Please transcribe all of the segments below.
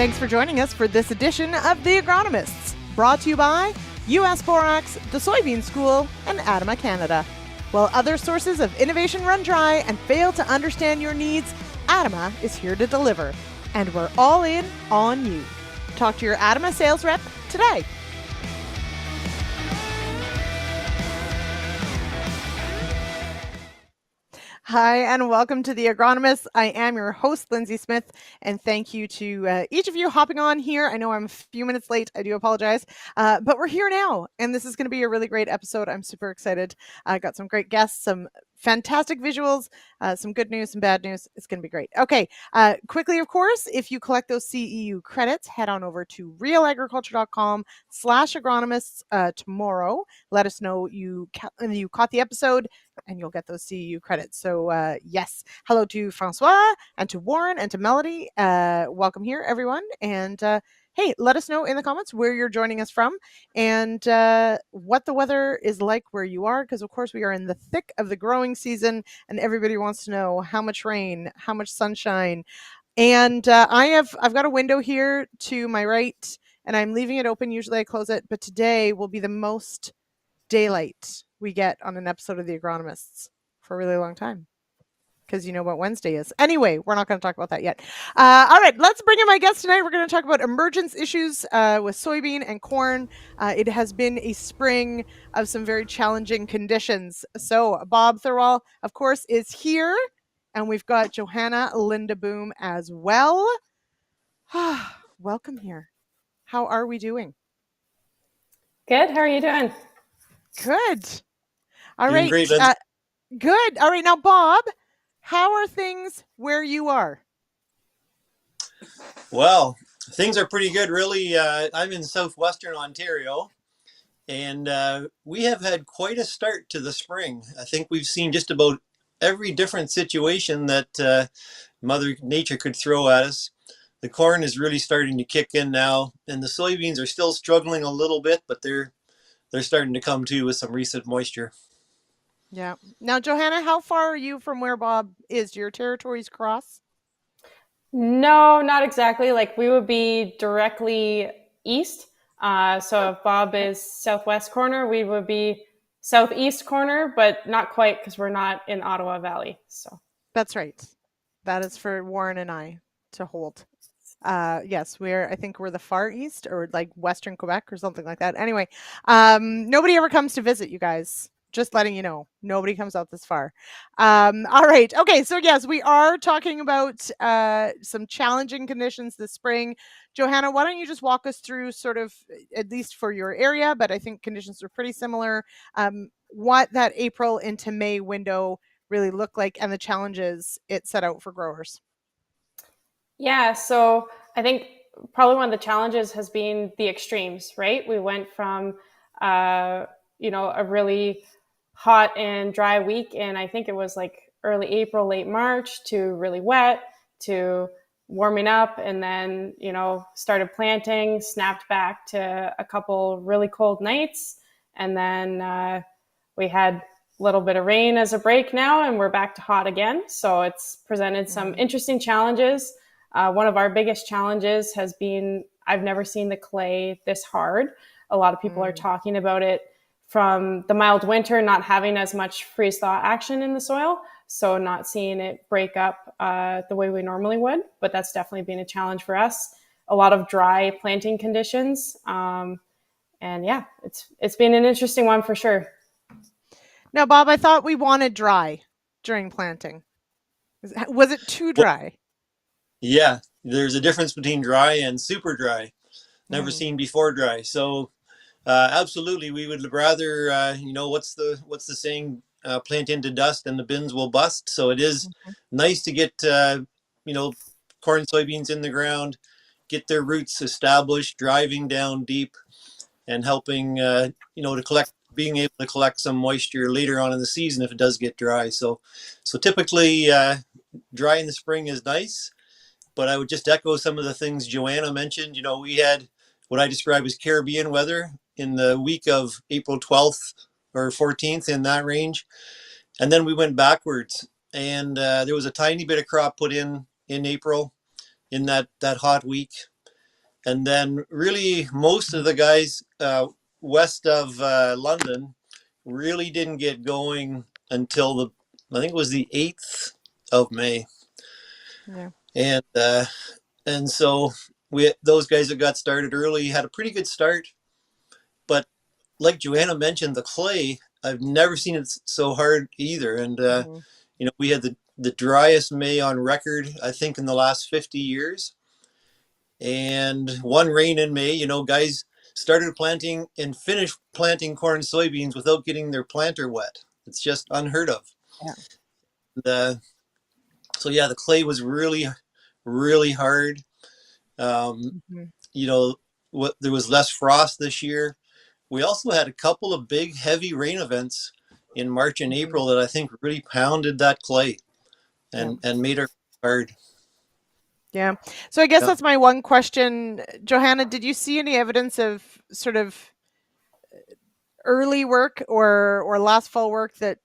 Thanks for joining us for this edition of The Agronomists, brought to you by U.S. Borax, the Soybean School, and ADAMA Canada. While other sources of innovation run dry and fail to understand your needs, ADAMA is here to deliver. And we're all in on you. Talk to your ADAMA sales rep today. Hi, and welcome to The Agronomists. I am your host, Lyndsey Smith, and thank you to each of you hopping on here. I know I'm a few minutes late. I do apologize, but we're here now, and this is going to be a really great episode. I'm super excited. I got some great guests, some fantastic visuals, some good news, some bad news. It's going to be great. Okay, quickly, of course, if you collect those CEU credits, head on over to realagriculture.com/agronomists tomorrow. Let us know you caught the episode, and you'll get those CEU credits. So yes, hello to Francois and to Warren and to Melody. Welcome here, everyone. And hey, let us know in the comments where you're joining us from and what the weather is like where you are, because of course we are in the thick of the growing season and everybody wants to know how much rain, how much sunshine. And I've got a window here to my right and I'm leaving it open. Usually I close it, but today will be the most daylight we get on an episode of The Agronomists for a really long time, because you know what Wednesday is. Anyway, we're not going to talk about that yet. All right, let's bring in my guest tonight. We're going to talk about emergence issues with soybean and corn. It has been a spring of some very challenging conditions. So Bob Thirlwall, of course, is here, and we've got Johanna Lindeboom as well. Welcome here. How are we doing? Good. How are you doing? Good. All Doing right. Great, Good. All right. Now, Bob, how are things where you are? Well, things are pretty good, really. I'm in southwestern Ontario, and we have had quite a start to the spring. I think we've seen just about every different situation that Mother Nature could throw at us. The corn is really starting to kick in now, and the soybeans are still struggling a little bit, but they're starting to come to with some recent moisture. Yeah. Now, Johanna, how far are you from where Bob is? Do your territories cross? No, not exactly. Like we would be directly east. So if Bob is southwest corner, we would be southeast corner, but not quite because we're not in Ottawa Valley. So that's right. That is for Warren and I to hold. Yes, I think we're the far east or like Western Quebec or something like that. Anyway, nobody ever comes to visit, you guys. Just letting you know, nobody comes out this far. All right. Okay. So yes, we are talking about some challenging conditions this spring. Johanna, why don't you just walk us through sort of, at least for your area, but I think conditions are pretty similar, what that April into May window really looked like and the challenges it set out for growers. Yeah. So I think probably one of the challenges has been the extremes, right? We went from, a really hot and dry week, and I think it was like early April, late March, to really wet, to warming up, and then started planting, snapped back to a couple really cold nights, and then we had a little bit of rain as a break now, and we're back to hot again. So it's presented some interesting challenges. One of our biggest challenges has been, I've never seen the clay this hard. A lot of people are talking about it from the mild winter, not having as much freeze-thaw action in the soil, so not seeing it break up the way we normally would. But that's definitely been a challenge for us. A lot of dry planting conditions, and yeah, it's been an interesting one for sure. Now, Bob, I thought we wanted dry during planting. Was it too dry? Yeah, there's a difference between dry and super dry. Never seen before dry. So absolutely, we would rather, what's the saying? Plant into dust and the bins will bust. So it is nice to get, corn, soybeans in the ground, get their roots established, driving down deep and helping, being able to collect some moisture later on in the season if it does get dry. So typically dry in the spring is nice, but I would just echo some of the things Johanna mentioned. We had what I describe as Caribbean weather in the week of April 12th or 14th, in that range. And then we went backwards, and there was a tiny bit of crop put in April in that hot week. And then really most of the guys west of London really didn't get going until I think it was the 8th of May. Yeah. And so those guys that got started early had a pretty good start. But like Johanna mentioned, the clay, I've never seen it so hard either. And, we had the driest May on record, I think, in the last 50 years. And one rain in May, guys started planting and finished planting corn and soybeans without getting their planter wet. It's just unheard of. Yeah. And, so yeah, the clay was really, really hard. There was less frost this year. We also had a couple of big, heavy rain events in March and April that I think really pounded that clay and made it hard. Yeah. So I guess that's my one question. Johanna, did you see any evidence of sort of early work or last fall work that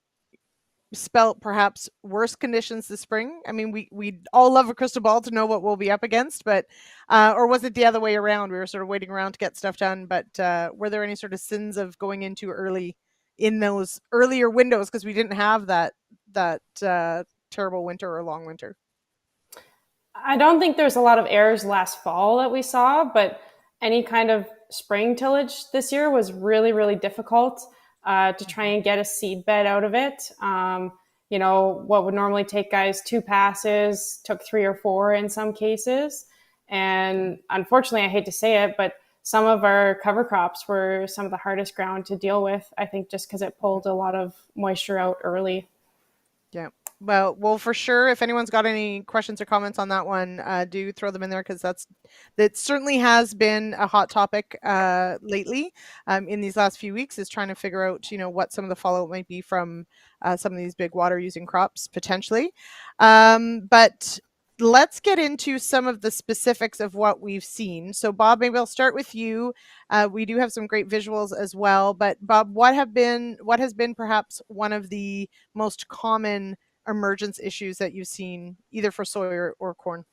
spelt perhaps worse conditions this spring? I mean, we all love a crystal ball to know what we'll be up against, but or was it the other way around? We were sort of waiting around to get stuff done, but were there any sort of sins of going in too early in those earlier windows because we didn't have that terrible winter or long winter? I don't think there's a lot of errors last fall that we saw, but any kind of spring tillage this year was really, really difficult to try and get a seed bed out of it. What would normally take guys 2 passes took 3 or 4 in some cases. And unfortunately, I hate to say it, but some of our cover crops were some of the hardest ground to deal with, I think, just because it pulled a lot of moisture out early. Yeah. Well, for sure. If anyone's got any questions or comments on that one, do throw them in there because that certainly has been a hot topic lately in these last few weeks. Is trying to figure out, what some of the fallout might be from some of these big water-using crops potentially. But let's get into some of the specifics of what we've seen. So, Bob, maybe I'll start with you. We do have some great visuals as well. But Bob, what has been perhaps one of the most common emergence issues that you've seen either for soy or corn?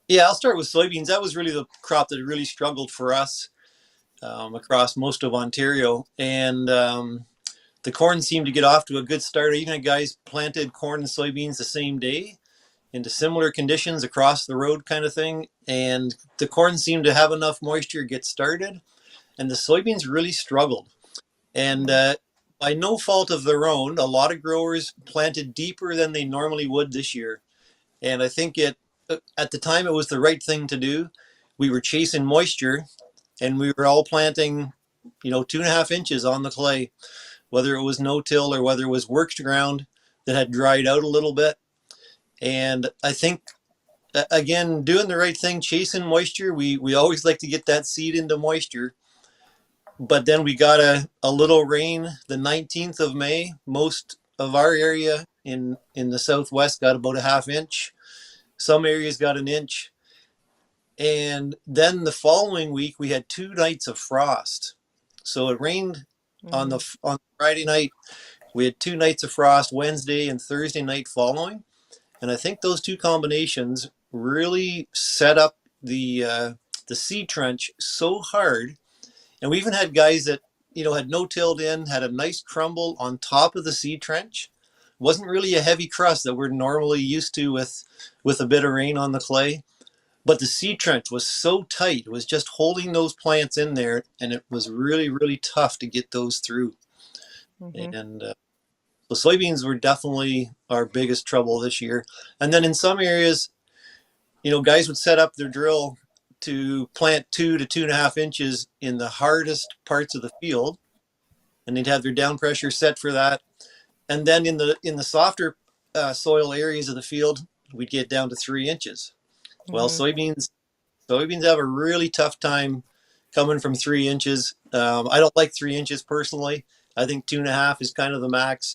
Yeah, I'll start with soybeans. That was really the crop that really struggled for us across most of Ontario. And the corn seemed to get off to a good start. Even guys planted corn and soybeans the same day into similar conditions across the road kind of thing. And the corn seemed to have enough moisture to get started. And the soybeans really struggled. And by no fault of their own, a lot of growers planted deeper than they normally would this year. And I think at the time it was the right thing to do. We were chasing moisture and we were all planting, 2.5 inches on the clay, whether it was no-till or whether it was worked ground that had dried out a little bit. And I think, again, doing the right thing, chasing moisture, we always like to get that seed into moisture. But then we got a little rain the 19th of May. Most of our area in the southwest got about 1/2 inch. Some areas got 1 inch. And then the following week, we had 2 nights of frost. So it rained on Friday night. We had 2 nights of frost, Wednesday and Thursday night following. And I think those 2 combinations really set up the seed trench so hard. And we even had guys that, had no-tilled in, had a nice crumble on top of the seed trench. Wasn't really a heavy crust that we're normally used to with a bit of rain on the clay. But the seed trench was so tight, it was just holding those plants in there, and it was really, really tough to get those through. And so soybeans were definitely our biggest trouble this year. And then in some areas, guys would set up their drill to plant 2 to 2.5 inches in the hardest parts of the field, and they'd have their down pressure set for that. And then in the softer soil areas of the field, we'd get down to 3 inches. Well, soybeans have a really tough time coming from 3 inches. I don't like 3 inches personally. I think 2.5 is kind of the max.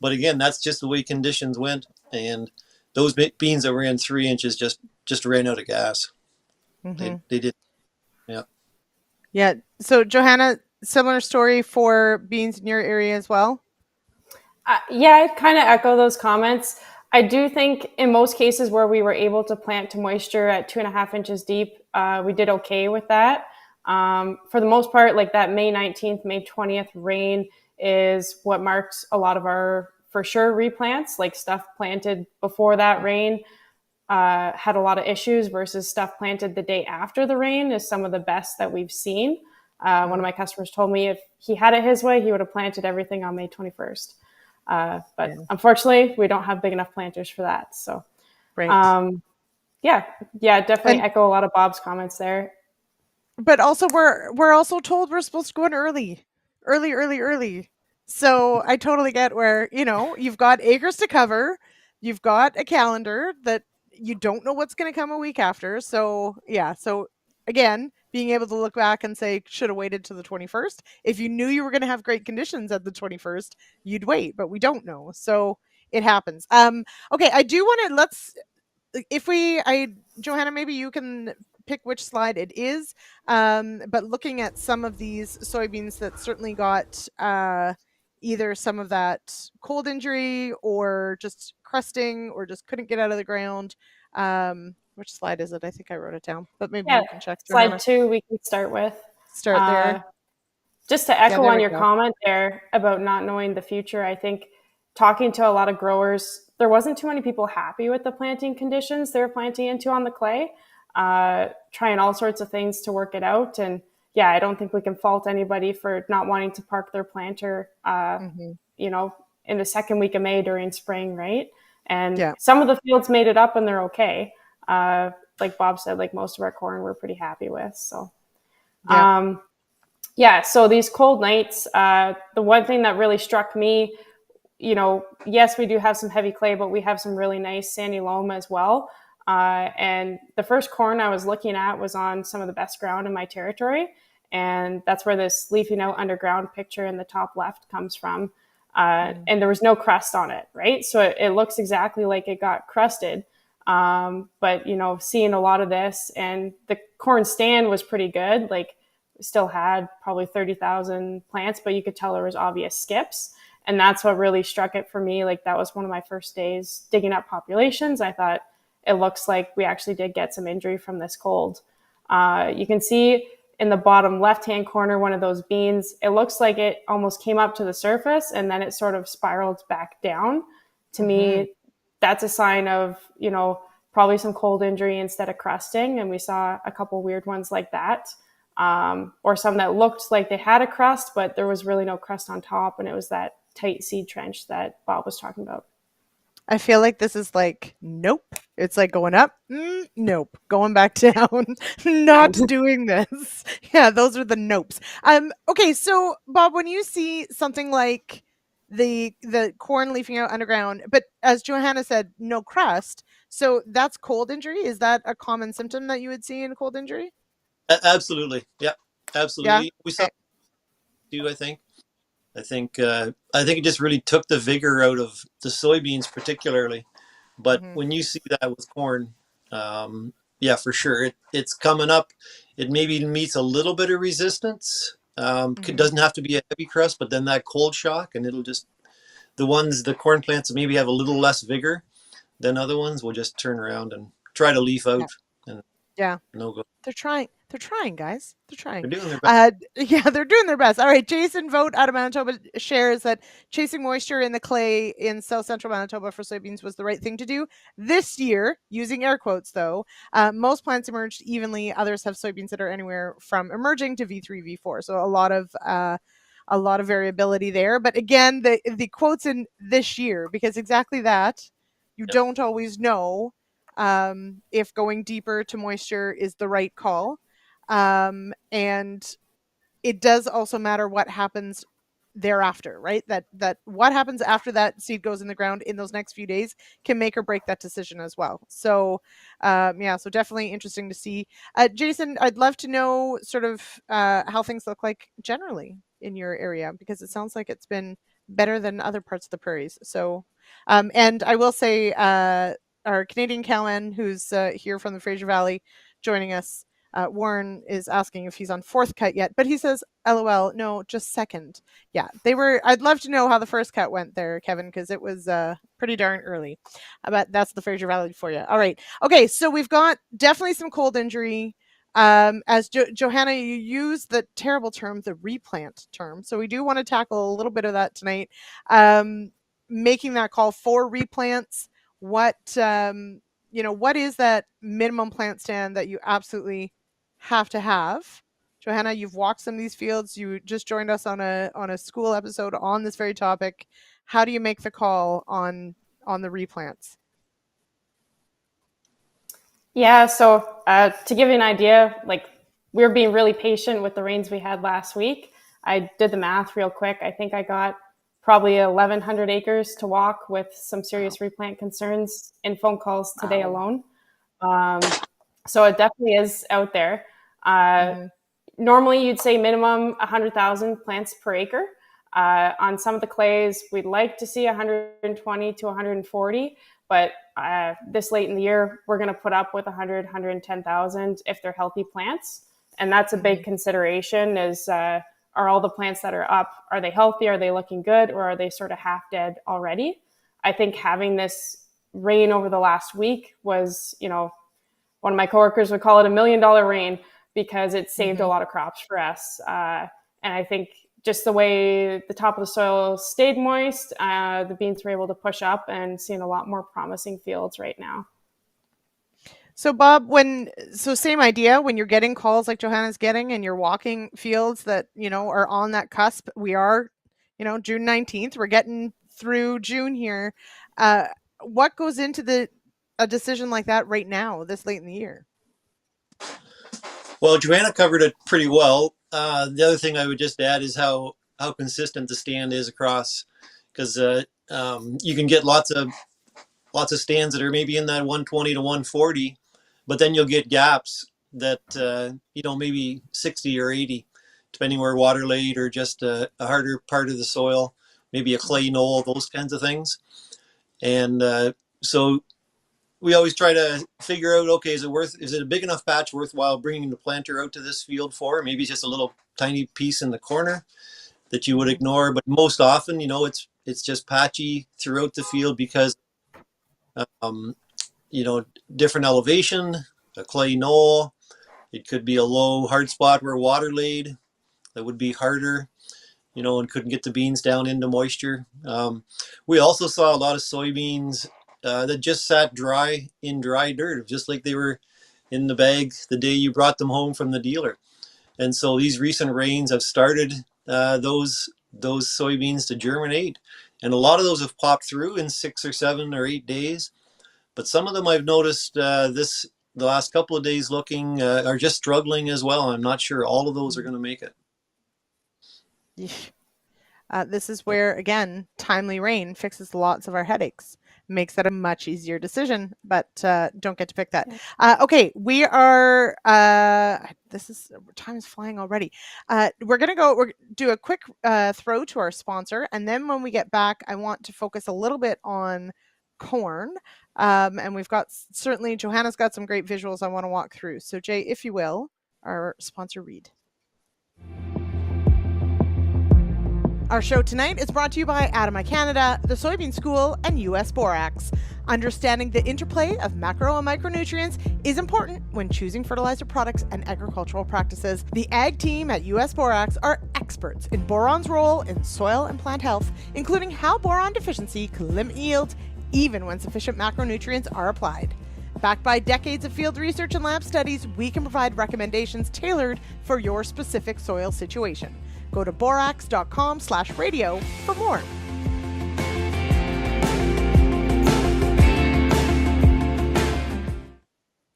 But again, that's just the way conditions went. And those beans that were in 3 inches just ran out of gas. They did. Yeah. Yeah. So Johanna, similar story for beans in your area as well? Yeah, I kind of echo those comments. I do think in most cases where we were able to plant to moisture at 2.5 inches deep, we did okay with that. For the most part, like that May 19th, May 20th rain is what marks a lot of our, for sure, replants. Like stuff planted before that rain had a lot of issues versus stuff planted the day after the rain is some of the best that we've seen. One of my customers told me if he had it his way, he would have planted everything on May 21st. But unfortunately, we don't have big enough planters for that. So, Right. yeah, definitely echo a lot of Bob's comments there. But also we're also told we're supposed to go in early. So I totally get where, you've got acres to cover, you've got a calendar that you don't know what's going to come a week after. So yeah, so again, being able to look back and say should have waited to the 21st. If you knew you were going to have great conditions at the 21st, you'd wait, but we don't know. So it happens. Okay, I do want to Johanna, maybe you can pick which slide it is. But looking at some of these soybeans that certainly got either some of that cold injury or just crusting or just couldn't get out of the ground. Which slide is it? I think I wrote it down, but maybe you can check. Slide Johanna. 2, we can start with. Start there. Just to echo on your comment there about not knowing the future, I think talking to a lot of growers, there wasn't too many people happy with the planting conditions they were planting into on the clay, trying all sorts of things to work it out. And yeah, I don't think we can fault anybody for not wanting to park their planter, in the second week of May during spring, right? And some of the fields made it up and they're okay. Like Bob said, like most of our corn we're pretty happy with. So, so these cold nights, the one thing that really struck me, yes, we do have some heavy clay, but we have some really nice sandy loam as well. And the first corn I was looking at was on some of the best ground in my territory. And that's where this leafing out underground picture in the top left comes from. And there was no crust on it, right? So it looks exactly like it got crusted. But, seeing a lot of this, and the corn stand was pretty good. Like, still had probably 30,000 plants, but you could tell there was obvious skips. And that's what really struck it for me. Like, that was one of my first days digging up populations. I thought it looks like we actually did get some injury from this cold. You can see in the bottom left-hand corner, one of those beans, it looks like it almost came up to the surface and then it sort of spiraled back down. To me, that's a sign of, probably some cold injury instead of crusting. And we saw a couple weird ones like that. Or some that looked like they had a crust, but there was really no crust on top. And it was that tight seed trench that Bob was talking about. I feel like this is like, nope. It's like going up. Nope. Going back down. Not doing this. Yeah, those are the nopes. Okay, so Bob, when you see something like the corn leafing out underground, but as Johanna said, no crust. So that's cold injury. Is that a common symptom that you would see in cold injury? Absolutely. Yeah, absolutely. Yeah? We saw too, I think it just really took the vigor out of the soybeans particularly. But when you see that with corn, for sure, it's coming up. It maybe meets a little bit of resistance. It doesn't have to be a heavy crust, but then that cold shock, and it'll just, the corn plants that maybe have a little less vigor than other ones will just turn around and try to leaf out. And no go. They're trying, guys. They're trying. They're doing their best. They're doing their best. All right. Jason Vogt out of Manitoba shares that chasing moisture in the clay in south central Manitoba for soybeans was the right thing to do. This year, using air quotes though, most plants emerged evenly. Others have soybeans that are anywhere from emerging to V3, V4. So a lot of variability there. But again, the quotes in this year, because exactly that, you don't always know if going deeper to moisture is the right call. And it does also matter what happens thereafter, right? That what happens after that seed goes in the ground in those next few days can make or break that decision as well. So, so definitely interesting to see. Jason, I'd love to know sort of how things look like generally in your area, because it sounds like it's been better than other parts of the prairies. So, and I will say, our Canadian cowman who's here from the Fraser Valley joining us, Warren is asking if he's on fourth cut yet, but he says, LOL, no, just second. Yeah, I'd love to know how the first cut went there, Kevin, because it was pretty darn early. But that's the Fraser Valley for you. All right. Okay, so we've got definitely some cold injury. As Johanna, you use the terrible term, the replant term. So we do want to tackle a little bit of that tonight. Making that call for replants. What what is that minimum plant stand that you absolutely have to have? Johanna, you've walked some of these fields. You just joined us on a school episode on this very topic. How do you make the call on the replants? Yeah, so to give you an idea, like we were being really patient with the rains we had last week. I did the math real quick. I think I got probably 1,100 acres to walk with some serious replant concerns in phone calls today alone. So it definitely is out there. Normally, you'd say minimum 100,000 plants per acre. On some of the clays, we'd like to see 120 to 140, but this late in the year, we're going to put up with 100, 110,000 if they're healthy plants. And that's a big consideration is, are all the plants that are up, are they healthy? Are they looking good? Or are they sort of half dead already? I think having this rain over the last week was, one of my coworkers would call it $1 million rain because it saved a lot of crops for us. And I think just the way the top of the soil stayed moist, the beans were able to push up and seeing a lot more promising fields right now. So Bob, same idea, when you're getting calls like Johanna's getting and you're walking fields that, are on that cusp, we are, June 19th, we're getting through June here. What goes into a decision like that right now, this late in the year? Well, Johanna covered it pretty well. The other thing I would just add is how consistent the stand is across, because you can get lots of stands that are maybe in that 120 to 140, but then you'll get gaps that maybe 60 or 80, depending where water laid or just a harder part of the soil, maybe a clay knoll, those kinds of things. And so we always try to figure out, okay, is it a big enough patch worthwhile bringing the planter out to this field for? Maybe just a little tiny piece in the corner that you would ignore. But most often, it's just patchy throughout the field because, different elevation, a clay knoll. It could be a low, hard spot where water laid that would be harder, and couldn't get the beans down into moisture. We also saw a lot of soybeans that just sat dry in dry dirt, just like they were in the bag the day you brought them home from the dealer. And so these recent rains have started those soybeans to germinate, and a lot of those have popped through in 6 or 7 or 8 days. But some of them I've noticed the last couple of days looking are just struggling as well. I'm not sure all of those are going to make it. This is where, again, timely rain fixes lots of our headaches, makes that a much easier decision, but don't get to pick that. Okay, we are, time is flying already. We're going to do a quick throw to our sponsor, and then when we get back, I want to focus a little bit on corn. And we've got, certainly, Johanna's got some great visuals I want to walk through. So Jay, if you will, our sponsor read. Our show tonight is brought to you by ADAMA Canada, the Soybean School, and US Borax. Understanding the interplay of macro and micronutrients is important when choosing fertilizer products and agricultural practices. The ag team at US Borax are experts in boron's role in soil and plant health, including how boron deficiency can limit yield, even when sufficient macronutrients are applied. Backed by decades of field research and lab studies, we can provide recommendations tailored for your specific soil situation. Go to borax.com/radio for more.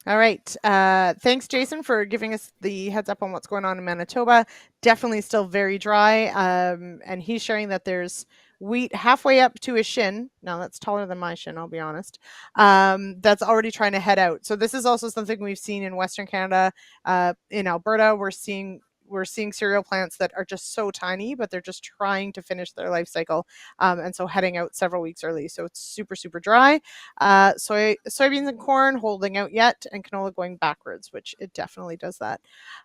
All right. Thanks, Jason, for giving us the heads up on what's going on in Manitoba. Definitely still very dry. And he's sharing that there's wheat halfway up to his shin. Now that's taller than my shin, I'll be honest. That's already trying to head out. So this is also something we've seen in Western Canada. In Alberta, we're seeing cereal plants that are just so tiny, but they're just trying to finish their life cycle. And so heading out several weeks early. So it's super, super dry. Soybeans and corn holding out yet, and canola going backwards, which it definitely does that.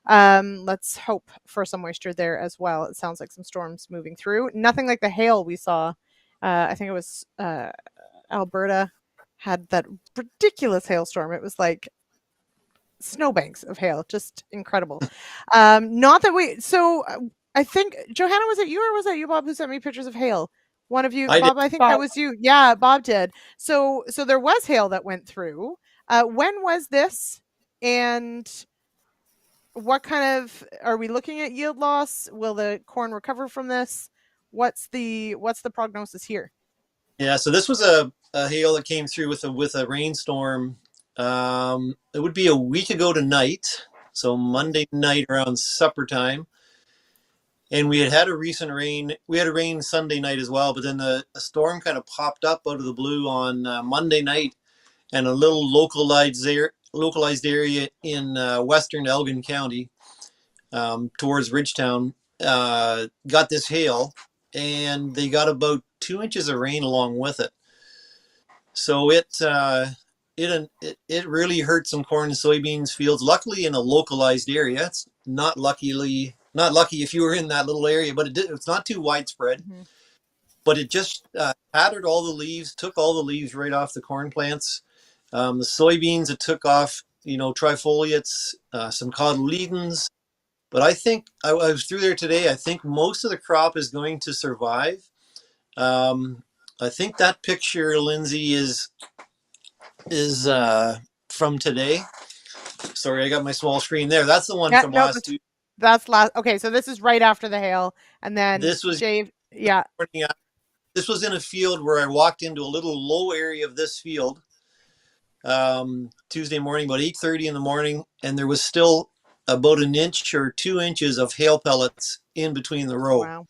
Let's hope for some moisture there as well. It sounds like some storms moving through. Nothing like the hail we saw. I think it was Alberta had that ridiculous hailstorm. It was like snowbanks of hail, just incredible. Not that we. So I think Johanna, was it you or was that you, Bob, who sent me pictures of hail? One of you, I did. Bob. I think that Bob. was you. Yeah, Bob did. So there was hail that went through. When was this? And what kind of are we looking at yield loss? Will the corn recover from this? What's the prognosis here? Yeah, so this was a hail that came through with a rainstorm. It would be a week ago tonight, so Monday night around supper time. And we had a recent rain. We had a rain Sunday night as well, but then a storm kind of popped up out of the blue on Monday night, and a little localized area in western Elgin County, towards Ridgetown, got this hail, and they got about 2 inches of rain along with it. So it really hurt some corn and soybeans fields. Luckily, in a localized area, it's not lucky if you were in that little area, but it's not too widespread. Mm-hmm. But it just tattered all the leaves, took all the leaves right off the corn plants. The soybeans, it took off, trifoliates, some cotyledons. But I think I was through there today. I think most of the crop is going to survive. I think that picture, Lyndsey, is from today. Sorry, I got my small screen there. That's the one from last Tuesday. That's last. Okay, so this is right after the hail, and then this was yeah. This was in a field where I walked into a little low area of this field Tuesday morning, about 8:30 in the morning, and there was still about an inch or 2 inches of hail pellets in between the row. Wow.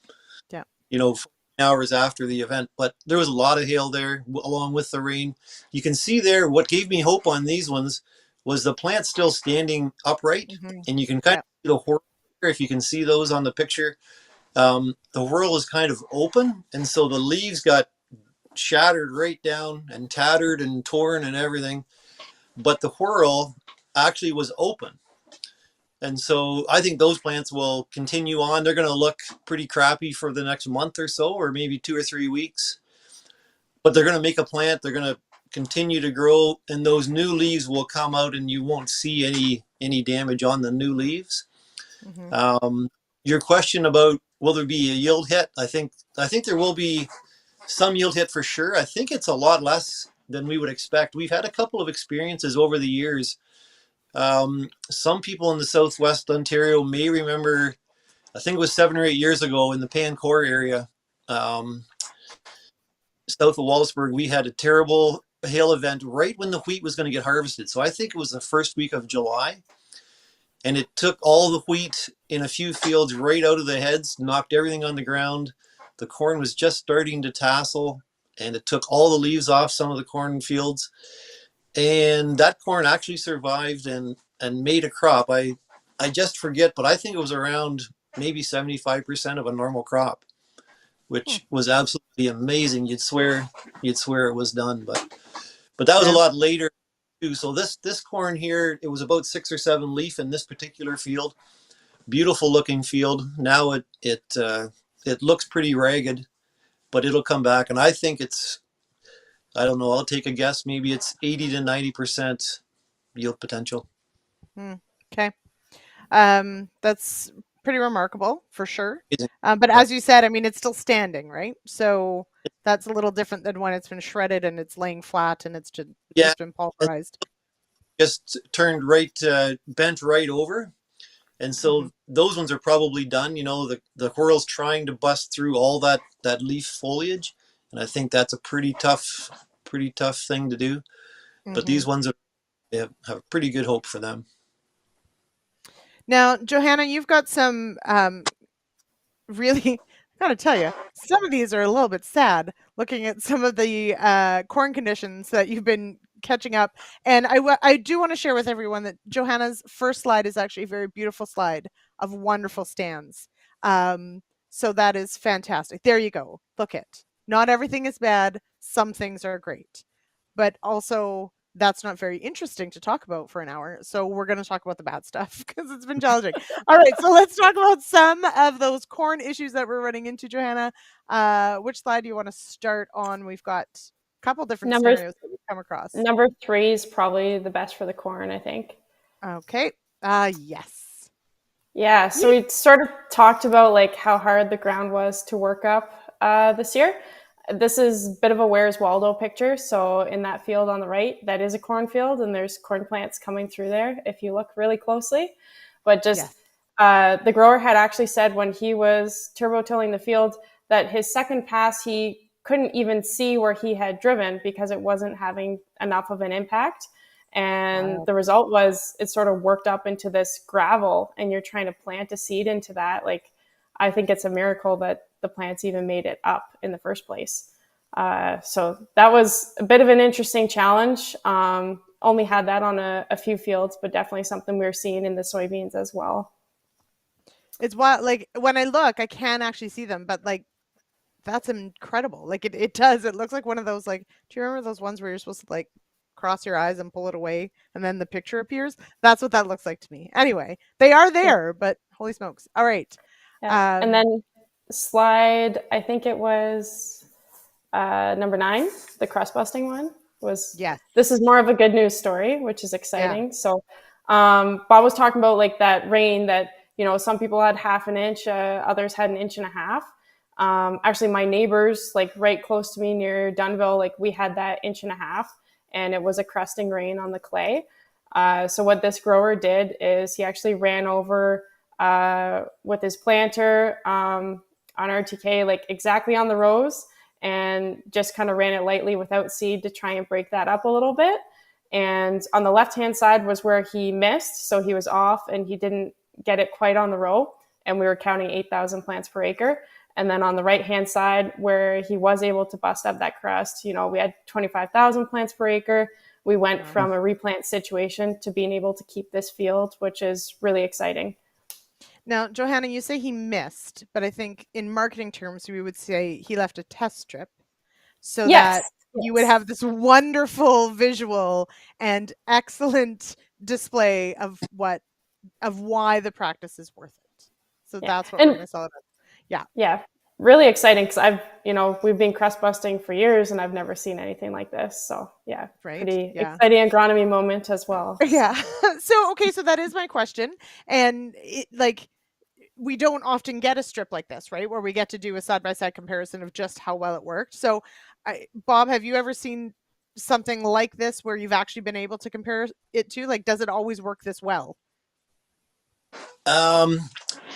Yeah. 14 hours after the event, but there was a lot of hail there along with the rain. You can see there, what gave me hope on these ones was the plant still standing upright, and you can kind of see the whorl, if you can see those on the picture. The whorl is kind of open, and so the leaves got shattered right down and tattered and torn and everything, but the whorl actually was open. And so I think those plants will continue on. They're going to look pretty crappy for the next month or so, or maybe 2 or 3 weeks. But they're going to make a plant. They're going to continue to grow, and those new leaves will come out, and you won't see any damage on the new leaves. Your question about will there be a yield hit? I think there will be some yield hit for sure. I think it's a lot less than we would expect. We've had a couple of experiences over the years. Some people in the Southwest Ontario may remember, I think it was 7 or 8 years ago in the Pancor area, south of Wallaceburg, we had a terrible hail event right when the wheat was going to get harvested. So I think it was the first week of July, and it took all the wheat in a few fields right out of the heads, knocked everything on the ground. The corn was just starting to tassel, and it took all the leaves off some of the corn fields. And that corn actually survived and made a crop. I just forget, but I think it was around maybe 75% of a normal crop, which was absolutely amazing. You'd swear it was done, but that was a lot later too. So this corn here, it was about 6 or 7 leaf in this particular field. Beautiful looking field. Now it looks pretty ragged, but it'll come back. And I think I don't know, I'll take a guess. Maybe it's 80 to 90% yield potential. Okay. That's pretty remarkable for sure. But Yeah. as you said, I mean, it's still standing, right? So that's a little different than when it's been shredded and it's laying flat and it's just been pulverized. Just turned right, bent right over. And so those ones are probably done. The whorl's trying to bust through all that leaf foliage. And I think that's a pretty tough thing to do. But these ones have pretty good hope for them. Now, Johanna, you've got some really, I gotta tell you, some of these are a little bit sad looking at some of the corn conditions that you've been catching up. And I do want to share with everyone that Johanna's first slide is actually a very beautiful slide of wonderful stands. So that is fantastic. There you go. Look it. Not everything is bad. Some things are great. But also, that's not very interesting to talk about for an hour. So we're going to talk about the bad stuff because it's been challenging. All right, so let's talk about some of those corn issues that we're running into, Johanna. Which slide do you want to start on? We've got a couple different scenarios that we've come across. Number 3 is probably the best for the corn, I think. Okay. Yes. Yeah, so we sort of talked about like how hard the ground was to work up this year. This is a bit of a Where's Waldo picture. So in that field on the right, that is a cornfield, and there's corn plants coming through there if you look really closely. But just Yes. the grower had actually said when he was turbo tilling the field that his second pass he couldn't even see where he had driven because it wasn't having enough of an impact. And Wow. the result was it sort of worked up into this gravel, and you're trying to plant a seed into that. Like, I think it's a miracle that the plants even made it up in the first place. So that was a bit of an interesting challenge. Only had that on a few fields, but definitely something we were seeing in the soybeans as well. It's wild. Like when I look, I can't actually see them, but like that's incredible. Like it does. It looks like one of those like do you remember those ones where you're supposed to like cross your eyes and pull it away and then the picture appears? That's what that looks like to me. Anyway, they are Yeah. there, but holy smokes. All right. Yeah. And Um then slide, I think it was number 9, the crust busting one was. yes. This is more of a good news story, which is Yeah. exciting. So, Bob was talking about like that rain that some people had half an inch, others had an inch and a half. Actually, my neighbors, like right close to me near Dunville, like we had that inch and a half, and it was a crusting rain on the clay. So what this grower did is he actually ran over with his planter on RTK, like exactly on the rows, and just kind of ran it lightly without seed to try and break that up a little bit. And on the left-hand side was where he missed, so he was off and he didn't get it quite on the row, and we were counting 8,000 plants per acre. And then on the right-hand side where he was able to bust up that crust, we had 25,000 plants per acre. We went Wow. from a replant situation to being able to keep this field, which is really exciting. Now, Johanna, you say he missed, but I think in marketing terms we would say he left a test strip so that Yes. you would Yes. have this wonderful visual and excellent display of why the practice is worth it. So Yeah. that's what we're And going to celebrate. Yeah. yeah, really exciting because we've been crust busting for years and I've never seen anything like this. So yeah, Right. pretty Yeah. exciting agronomy moment as well. Yeah. So okay, so that is my question. And like we don't often get a strip like this, right? Where we get to do a side by side comparison of just how well it worked. So, Bob, have you ever seen something like this where you've actually been able to compare it to? Like, does it always work this well? Um,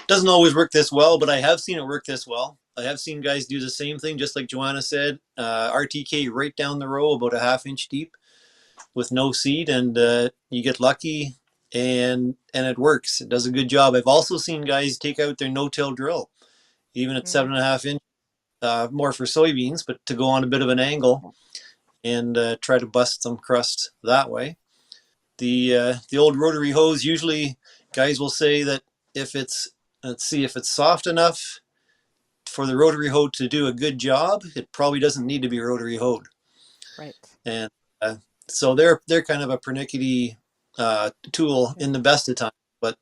doesn't always work this well, but I have seen it work this well. I have seen guys do the same thing, just like Johanna said. RTK right down the row, about a half inch deep, with no seed, and you get lucky, and it works. It does a good job. I've also seen guys take out their no-till drill, even at Mm. 7.5 inch, more for soybeans, but to go on a bit of an angle and try to bust some crust that way. The old rotary hose, usually guys will say that if it's let's see if it's soft enough for the rotary hoe to do a good job, it probably doesn't need to be rotary hoed. Right. And so they're kind of a pernickety tool Yeah. in the best of times. But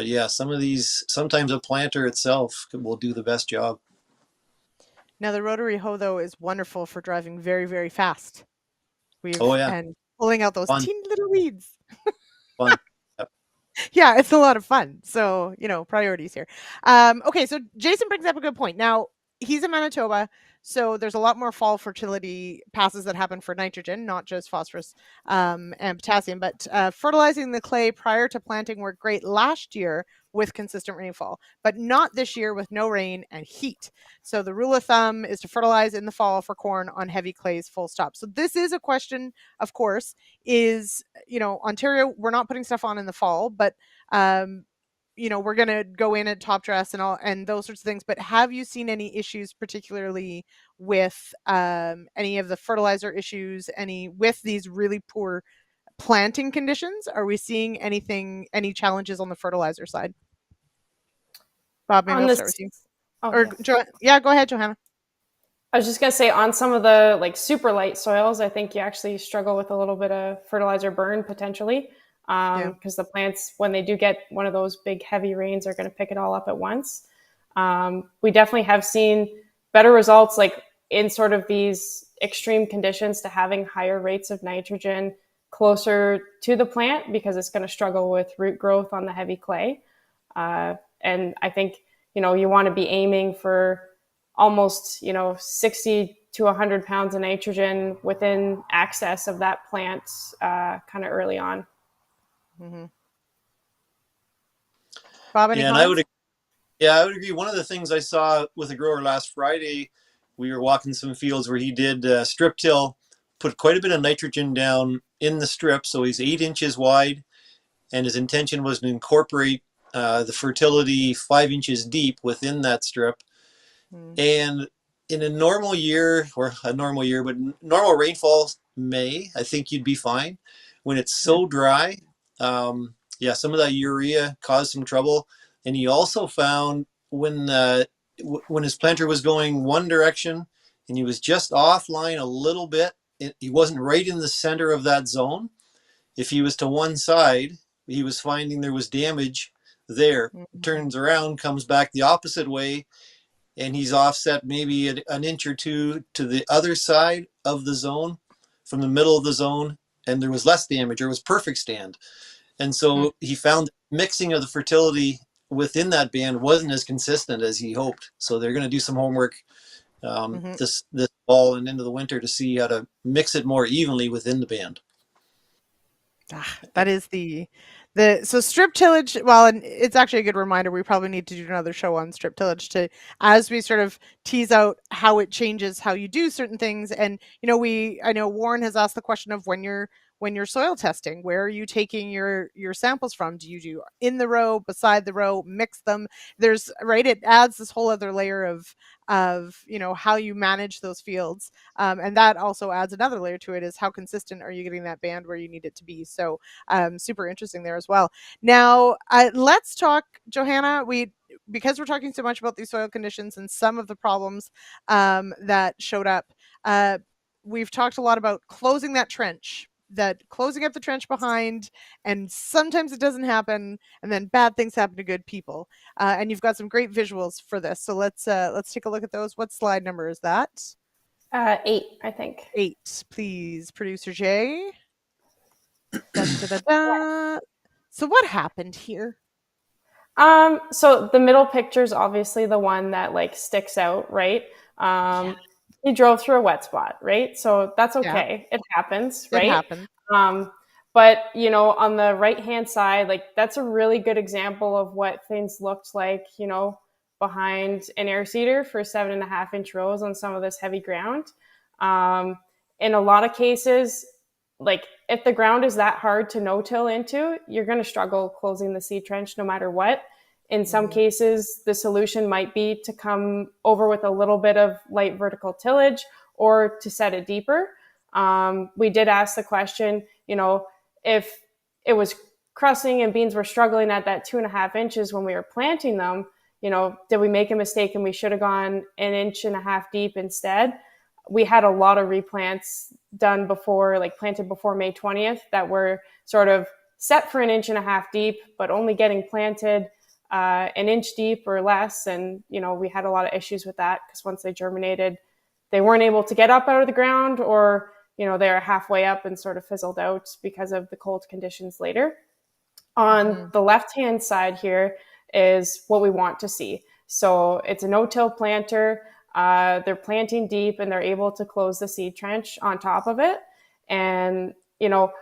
yeah, some of these, sometimes a planter itself will do the best job. Now the rotary hoe though is wonderful for driving very, very fast. Oh We've yeah, and pulling out those fun, teeny little weeds. fun. Yep. Yeah, it's a lot of fun. So, priorities here. Okay, so Jason brings up a good point. Now, he's in Manitoba, so there's a lot more fall fertility passes that happen for nitrogen, not just phosphorus and potassium. But fertilizing the clay prior to planting worked great last year with consistent rainfall, but not this year with no rain and heat. So the rule of thumb is to fertilize in the fall for corn on heavy clays, full stop. So this is a question, of course, is Ontario, we're not putting stuff on in the fall, but um, we're gonna go in at top dress and all and those sorts of things. But have you seen any issues, particularly with any of the fertilizer issues, any with these really poor planting conditions? Are we seeing any challenges on the fertilizer side? Bob, maybe On I'll this, start with you. oh Or yeah, yeah, go ahead, Johanna. I was just gonna say on some of the like super light soils, I think you actually struggle with a little bit of fertilizer burn potentially, Yeah. because the plants, when they do get one of those big heavy rains, are going to pick it all up at once. We definitely have seen better results like in sort of these extreme conditions to having higher rates of nitrogen closer to the plant because it's going to struggle with root growth on the heavy clay. And I think, you want to be aiming for almost, 60 to 100 pounds of nitrogen within access of that plant kind of early on. Mm-hmm. Bob, any Yeah, and comments? I would agree. One of the things I saw with a grower last Friday, we were walking some fields where he did strip till, put quite a bit of nitrogen down in the strip. So he's 8 inches wide, and his intention was to incorporate the fertility 5 inches deep within that strip. And in a normal year, but normal rainfall, May, I think you'd be fine. When it's so dry, some of that urea caused some trouble. And he also found when his planter was going one direction and he was just offline a little bit, he wasn't right in the center of that zone. If he was to one side, he was finding there was damage there. Turns around, comes back the opposite way, and he's offset maybe an inch or two to the other side of the zone from the middle of the zone, and there was less damage, or it was perfect stand. And so he found mixing of the fertility within that band wasn't as consistent as he hoped. So they're going to do some homework this fall and into the winter to see how to mix it more evenly within the band. That is so strip tillage. Well, and it's actually a good reminder. We probably need to do another show on strip tillage as we sort of tease out how it changes how you do certain things. And I know Warren has asked the question of when you're soil testing, where are you taking your samples from? Do you do in the row, beside the row, mix them? It adds this whole other layer of how you manage those fields, and that also adds another layer to it, is how consistent are you getting that band where you need it to be. So super interesting there as well. Now let's talk, Johanna, because we're talking so much about these soil conditions and some of the problems that showed up, we've talked a lot about closing up the trench behind, and sometimes it doesn't happen, and then bad things happen to good people. And you've got some great visuals for this. So let's take a look at those. What slide number is that? 8, I think. 8, please, producer Jay. Da, da, da, da. So what happened here? So the middle picture is obviously the one that sticks out, right? He drove through a wet spot, right? So that's okay. Yeah. It happens, right? It happens. But on the right-hand side, that's a really good example of what things looked like, behind an air seeder for 7.5-inch rows on some of this heavy ground. In a lot of cases, if the ground is that hard to no-till into, you're going to struggle closing the seed trench no matter what. In some cases, the solution might be to come over with a little bit of light vertical tillage or to set it deeper. We did ask the question, if it was crusting and beans were struggling at that 2.5 inches when we were planting them, did we make a mistake and we should have gone 1.5 inches deep instead? We had a lot of replants done before, planted before May 20th, that were sort of set for 1.5 inches deep, but only getting planted 1 inch deep or less. And, we had a lot of issues with that because once they germinated, they weren't able to get up out of the ground, or, they're halfway up and sort of fizzled out because of the cold conditions later. On the left-hand side here is what we want to see. So it's a no-till planter. They're planting deep and they're able to close the seed trench on top of it. And, I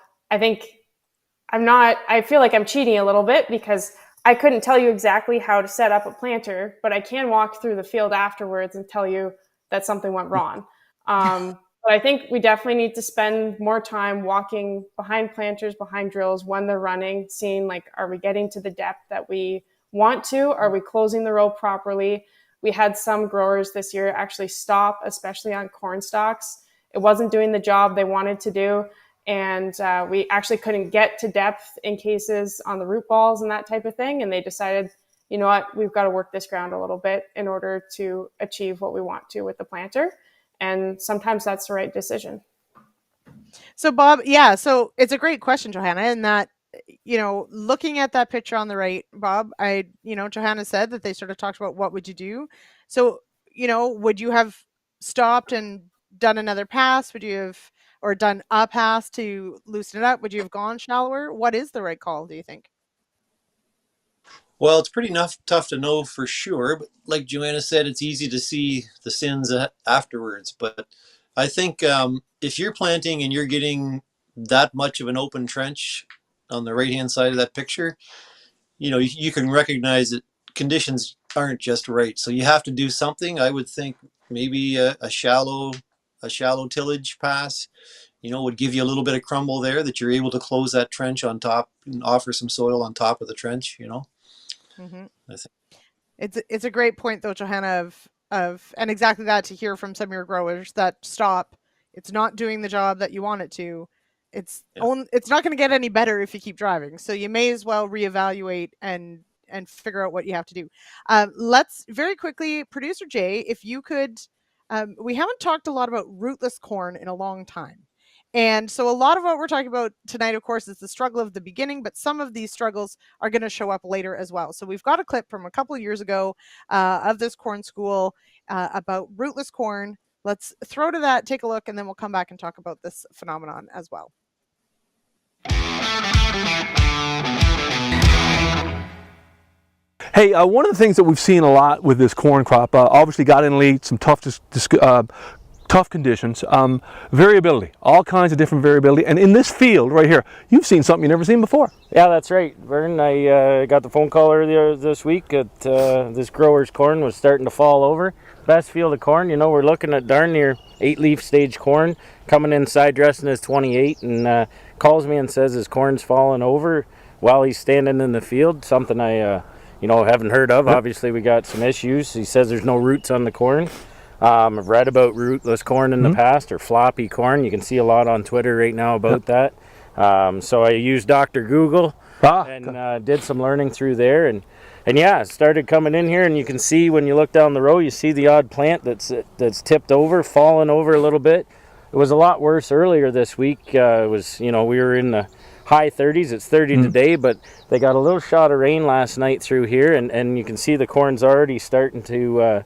feel like I'm cheating a little bit because I couldn't tell you exactly how to set up a planter, but I can walk through the field afterwards and tell you that something went wrong. But I think we definitely need to spend more time walking behind planters, behind drills when they're running, seeing are we getting to the depth that we want to? Are we closing the row properly? We had some growers this year actually stop, especially on corn stalks. It wasn't doing the job they wanted to do. And we actually couldn't get to depth in cases on the root balls and that type of thing. And they decided, you know what, we've got to work this ground a little bit in order to achieve what we want to with the planter. And sometimes that's the right decision. So Bob, so it's a great question, Johanna, and that, looking at that picture on the right, Bob, Johanna said that they sort of talked about what would you do. So, would you have stopped and done another pass? or done a pass to loosen it up? Would you have gone shallower? What is the right call, do you think? Well, it's pretty tough to know for sure, but like Johanna said, it's easy to see the sins afterwards. But I think if you're planting and you're getting that much of an open trench on the right-hand side of that picture, you can recognize that conditions aren't just right. So you have to do something. I would think maybe a shallow tillage pass, would give you a little bit of crumble there that you're able to close that trench on top and offer some soil on top of the trench, Mm-hmm. I think. It's a great point though, Johanna, of and exactly that, to hear from some of your growers that stop. It's not doing the job that you want it to. It's not going to get any better if you keep driving. So you may as well reevaluate and figure out what you have to do. Let's very quickly, producer Jay, if you could. We haven't talked a lot about rootless corn in a long time. And so a lot of what we're talking about tonight, of course, is the struggle of the beginning, but some of these struggles are going to show up later as well. So we've got a clip from a couple of years ago of this corn school about rootless corn. Let's throw to that, take a look, and then we'll come back and talk about this phenomenon as well. Hey, one of the things that we've seen a lot with this corn crop, obviously got in late, some tough conditions, variability, all kinds of different variability. And in this field right here, you've seen something you've never seen before. Yeah, that's right, Vern. I got the phone call earlier this week that this grower's corn was starting to fall over. Best field of corn, we're looking at darn near 8-leaf stage corn coming in side dressing as 28, and calls me and says his corn's falling over while he's standing in the field, something I haven't heard of. Yep. Obviously we got some issues. He says there's no roots on the corn. I've read about rootless corn in the past, or floppy corn. You can see a lot on Twitter right now about that. So I used Dr. Google and did some learning through there, and yeah, it started coming in here, and you can see when you look down the row, you see the odd plant that's tipped over, fallen over a little bit. It was a lot worse earlier this week. It was, we were in the high 30s. It's 30 today, but they got a little shot of rain last night through here, and you can see the corn's already starting to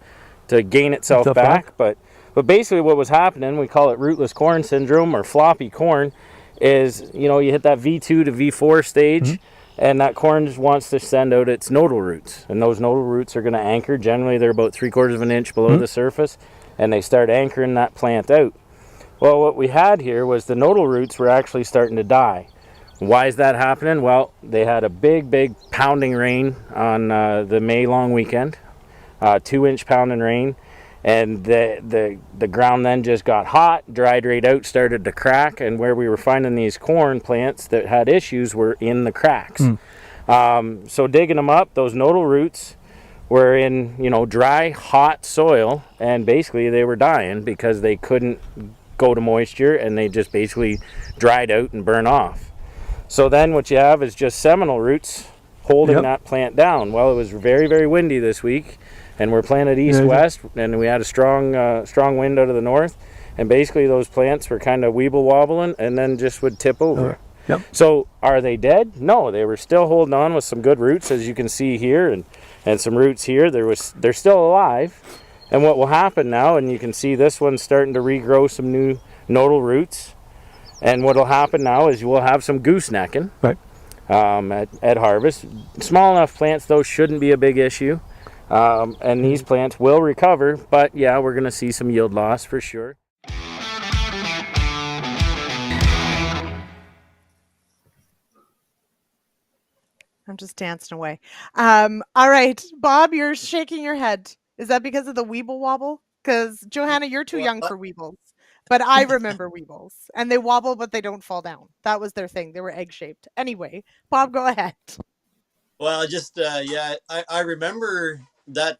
gain itself back. But basically what was happening, we call it rootless corn syndrome or floppy corn, is you hit that V2 to V4 stage, and that corn wants to send out its nodal roots, and those nodal roots are going to anchor. Generally they're about 3/4 of an inch below the surface, and they start anchoring that plant out. Well, what we had here was the nodal roots were actually starting to die. Why is that happening? Well, they had a big pounding rain on the May long weekend, 2-inch pounding rain, and the ground then just got hot, dried right out, started to crack, and where we were finding these corn plants that had issues were in the cracks. So digging them up, those nodal roots were in dry, hot soil, and basically they were dying because they couldn't go to moisture, and they just basically dried out and burn off. So then what you have is just seminal roots holding that plant down. Well, it was very windy this week, and we're planted east-west, and we had a strong wind out of the north, and basically those plants were kind of weeble-wobbling and then just would tip over. So are they dead? No, they were still holding on with some good roots, as you can see here, and some roots here. They're still alive. And what will happen now, and you can see this one's starting to regrow some new nodal roots, and what will happen now is you will have some goosenecking at harvest. Small enough plants, though, shouldn't be a big issue, and these plants will recover, but yeah, we're going to see some yield loss for sure. I'm just dancing away. All right, Bob, you're shaking your head. Is that because of the weeble wobble? Because Johanna, you're too young for weebles, but I remember weebles, and they wobble, but they don't fall down. That was their thing. They were egg shaped. Anyway, Bob, go ahead. Well, I remember that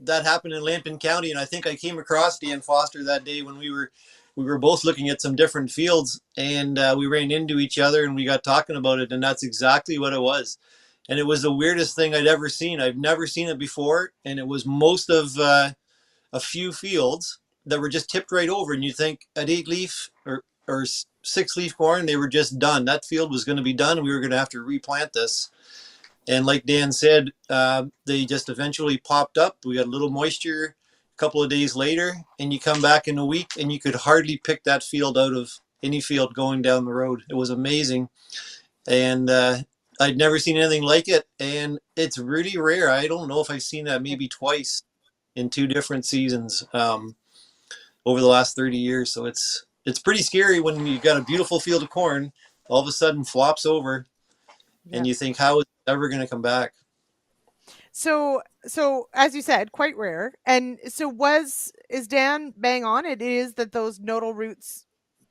happened in Lambton County, and I think I came across Dan Foster that day when we were both looking at some different fields, and we ran into each other and we got talking about it, and that's exactly what it was. And it was the weirdest thing I'd ever seen. I've never seen it before, and it was most of a few fields that were just tipped right over, and you think at 8-leaf or 6-leaf corn, they were just done. That field was going to be done. We were going to have to replant this. And like Dan said, they just eventually popped up. We got a little moisture, couple of days later, and you come back in a week and you could hardly pick that field out of any field going down the road. It was amazing. And I'd never seen anything like it. And it's really rare. I don't know if I've seen that maybe twice in 2 different seasons over the last 30 years. So it's pretty scary when you've got a beautiful field of corn, all of a sudden flops over, and you think, how is it ever going to come back? So as you said, quite rare. And so is Dan bang on? It is that those nodal roots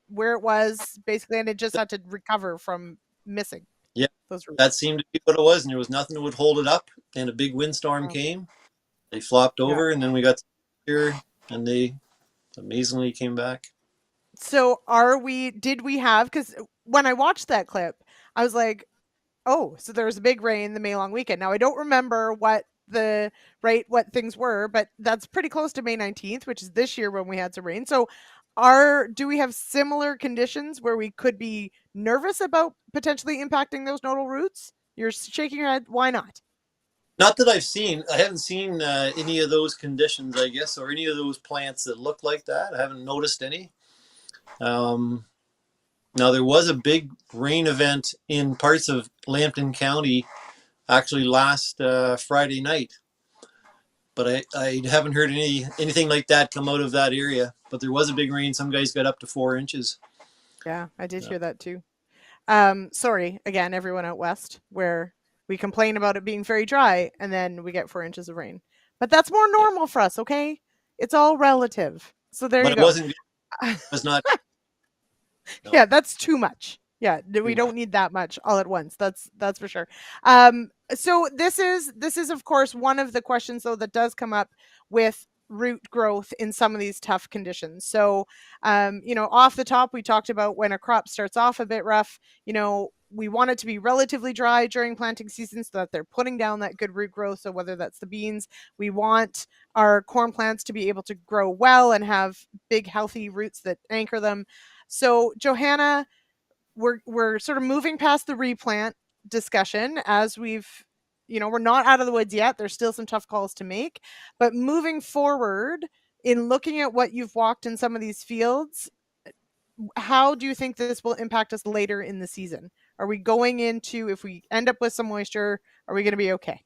where it was basically, and it just had to recover from missing. Yeah, those roots. That seemed to be what it was, and there was nothing that would hold it up. And a big windstorm came. They flopped over, and then we got here, and they amazingly came back. So did we have, because when I watched that clip, I was like, oh, so there was a big rain the May long weekend. Now I don't remember what things were, but that's pretty close to May 19th, which is this year when we had some rain. So do we have similar conditions where we could be nervous about potentially impacting those nodal roots? You're shaking your head. Why not? Not that I've seen. I haven't seen any of those conditions, I guess, or any of those plants that look like that. I haven't noticed any. Now, there was a big rain event in parts of Lambton County actually last Friday night. But I haven't heard anything like that come out of that area. But there was a big rain. Some guys got up to 4 inches. Yeah, I did hear that too. Sorry, again, everyone out west, where we complain about it being very dry and then we get 4 inches of rain. But that's more normal for us, okay? It's all relative. So there you go. But it was not. No. Yeah, that's too much. Yeah, we don't need that much all at once. That's for sure. So this is of course one of the questions though that does come up with root growth in some of these tough conditions. So off the top, we talked about when a crop starts off a bit rough, we want it to be relatively dry during planting season so that they're putting down that good root growth. So whether that's the beans, we want our corn plants to be able to grow well and have big healthy roots that anchor them. So Johanna, we're sort of moving past the replant discussion as we're not out of the woods yet. There's still some tough calls to make, but moving forward in looking at what you've walked in some of these fields, how do you think this will impact us later in the season? Are we going into, if we end up with some moisture, are we going to be okay?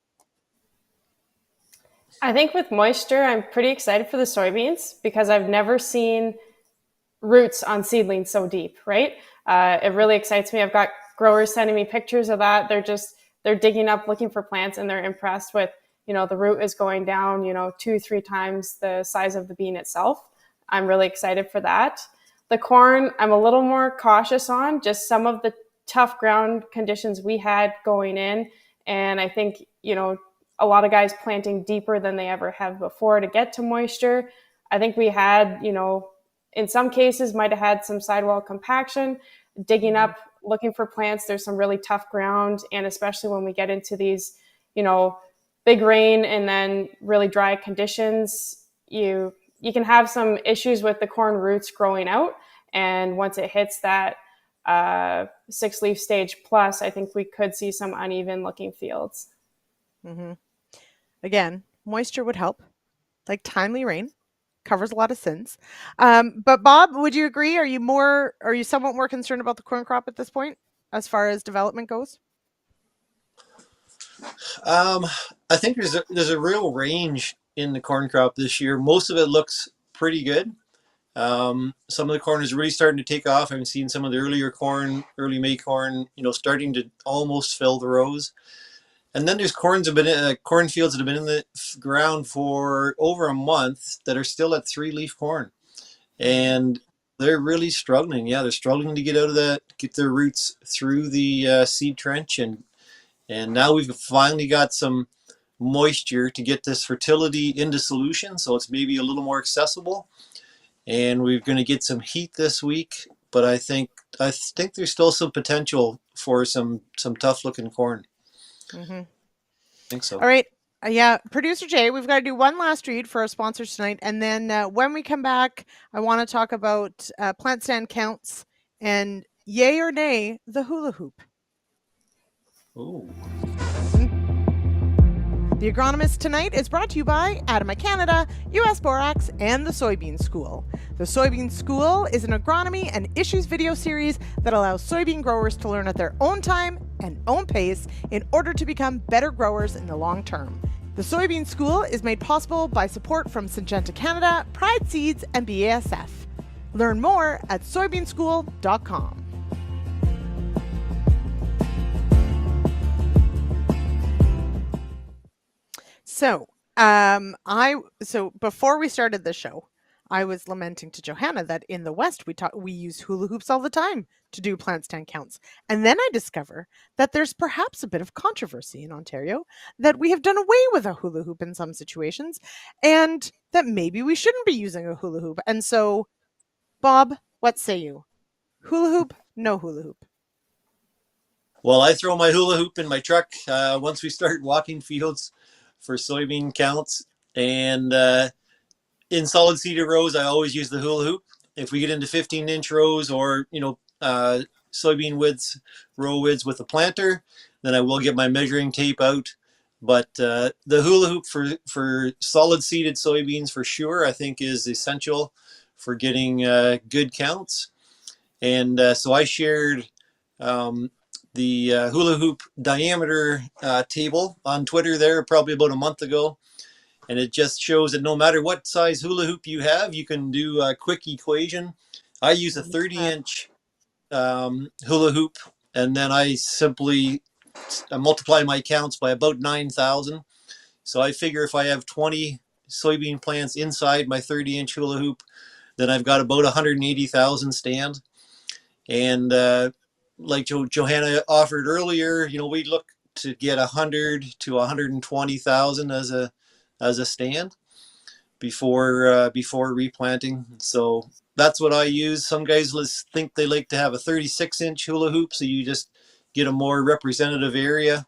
I think with moisture, I'm pretty excited for the soybeans because I've never seen roots on seedlings so deep, right? It really excites me. I've got growers sending me pictures of that. They're digging up, looking for plants, and they're impressed with, the root is going down, 2-3 times the size of the bean itself. I'm really excited for that. The corn, I'm a little more cautious on, just some of the tough ground conditions we had going in. And I think, a lot of guys planting deeper than they ever have before to get to moisture. I think we had, in some cases might have had some sidewall compaction, digging up, looking for plants. There's some really tough ground. And especially when we get into these, big rain and then really dry conditions, you can have some issues with the corn roots growing out. And once it hits that 6-leaf stage plus, I think we could see some uneven looking fields. Mm-hmm. Again, moisture would help, like timely rain. Covers a lot of sins. But Bob, would you agree? Are you somewhat more concerned about the corn crop at this point as far as development goes? I think there's a real range in the corn crop this year. Most of it looks pretty good. Some of the corn is really starting to take off. I've seen some of the early May corn, starting to almost fill the rows. And then there's cornfields that have been in the ground for over a month that are still at 3-leaf corn, and they're really struggling. Yeah, they're struggling to get their roots through the seed trench, and now we've finally got some moisture to get this fertility into solution, so it's maybe a little more accessible. And we're going to get some heat this week, but I think there's still some potential for some tough looking corn. Mm-hmm. I think so. All right. Yeah. Producer Jay, we've got to do one last read for our sponsors tonight. And then when we come back, I want to talk about plant stand counts and yay or nay, the hula hoop. Ooh. The Agronomist tonight is brought to you by ADAMA Canada, US Borax, and the Soybean School. The Soybean School is an agronomy and issues video series that allows soybean growers to learn at their own time and own pace in order to become better growers in the long term. The Soybean School is made possible by support from Syngenta Canada, Pride Seeds, and BASF. Learn more at soybeanschool.com. So, before we started the show, I was lamenting to Johanna that in the West we use hula hoops all the time to do plant stand counts. And then I discover that there's perhaps a bit of controversy in Ontario that we have done away with a hula hoop in some situations, and that maybe we shouldn't be using a hula hoop. And so, Bob, what say you? Hula hoop, no hula hoop? Well, I throw my hula hoop in my truck once we start walking fields for soybean counts. And in solid seeded rows, I always use the hula hoop. If we get into 15-inch rows or, soybean widths, row widths with a planter, then I will get my measuring tape out. But the hula hoop for solid seeded soybeans for sure, I think is essential for getting good counts. And so I shared the hula hoop diameter table on Twitter there probably about a month ago. And it just shows that no matter what size hula hoop you have, you can do a quick equation. I use a 30-inch hula hoop, and then I simply multiply my counts by about 9,000. So I figure if I have 20 soybean plants inside my 30-inch hula hoop, then I've got about 180,000 stand. And like Johanna offered earlier, we look to get 100 to 120,000 as a stand before replanting. So that's what I use. Some guys think they like to have a 36-inch hula hoop, so you just get a more representative area,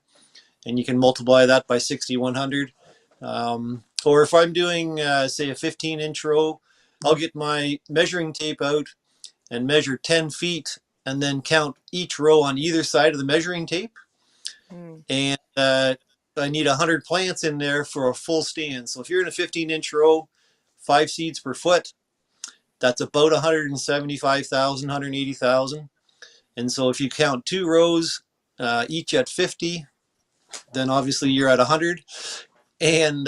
and you can multiply that by 6,100. Or if I'm doing, say, a 15-inch row, I'll get my measuring tape out and measure 10 feet and then count each row on either side of the measuring tape. And I need 100 plants in there for a full stand. So if you're in a 15-inch row, 5 seeds per foot, that's about 175,000, 180,000. And so if you count 2 rows, each at 50, then obviously you're at 100. And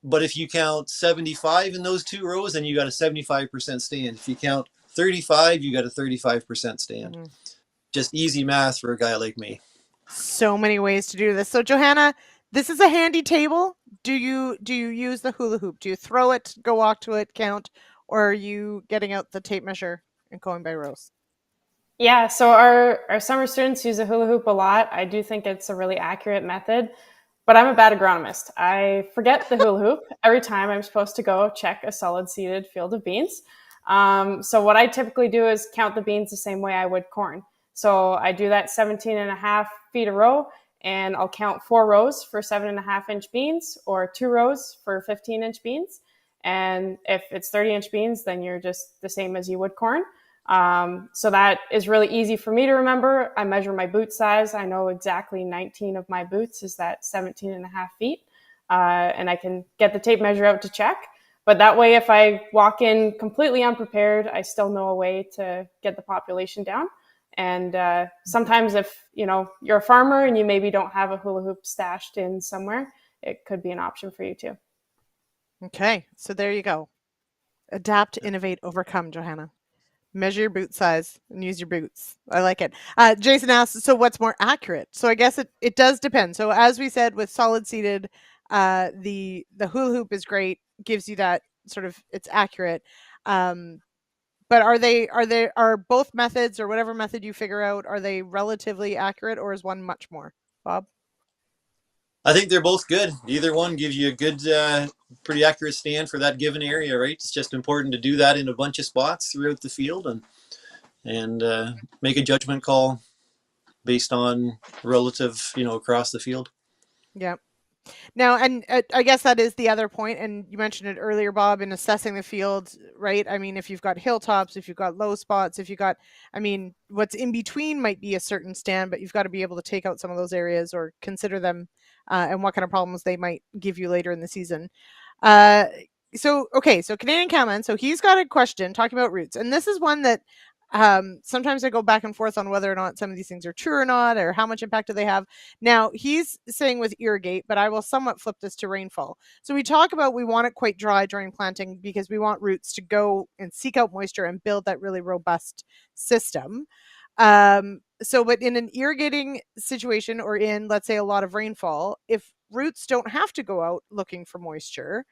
but if you count 75 in those 2 rows, then you got a 75% stand. If you count 35, you got a 35% stand. Just easy math for a guy like me. So many ways to do this. So Johanna, this is a handy table. Do you use the hula hoop? Do you throw it, go walk to it, count, or are you getting out the tape measure and going by rows? Yeah, so our summer students use a hula hoop a lot. I do think it's a really accurate method, but I'm a bad agronomist. I forget the hula hoop every time I'm supposed to go check a solid seeded field of beans. So what I typically do is count the beans the same way I would corn. So I do that 17.5 feet a row, and I'll count 4 rows for 7.5-inch beans or 2 rows for 15-inch beans. And if it's 30-inch beans, then you're just the same as you would corn. So that is really easy for me to remember. I measure my boot size. I know exactly 19 of my boots is that 17.5 feet. And I can get the tape measure out to check. But that way, if I walk in completely unprepared, I still know a way to get the population down. And sometimes if, you're a farmer and you maybe don't have a hula hoop stashed in somewhere, it could be an option for you too. Okay, so there you go. Adapt, innovate, overcome, Johanna. Measure your boot size and use your boots. I like it. Jason asks, so what's more accurate? So I guess it does depend. So as we said, with solid seeded, the hula hoop is great, gives you that sort of, it's accurate. But are both methods, or whatever method you figure out, are they relatively accurate, or is one much more? Bob? I think they're both good. Either one gives you a good, pretty accurate stand for that given area, right? It's just important to do that in a bunch of spots throughout the field and make a judgment call based on relative, across the field. Yeah. Now, and I guess that is the other point, and you mentioned it earlier, Bob, in assessing the field, right? I mean, if you've got hilltops, if you've got low spots, what's in between might be a certain stand, but you've got to be able to take out some of those areas or consider them and what kind of problems they might give you later in the season. So Canadian Cowman, so he's got a question talking about roots, and this is one that sometimes I go back and forth on whether or not some of these things are true or not, or how much impact do they have. Now, he's saying with irrigate, but I will somewhat flip this to rainfall. So we talk about we want it quite dry during planting because we want roots to go and seek out moisture and build that really robust system. But in an irrigating situation, or in, let's say, a lot of rainfall, if roots don't have to go out looking for moisture,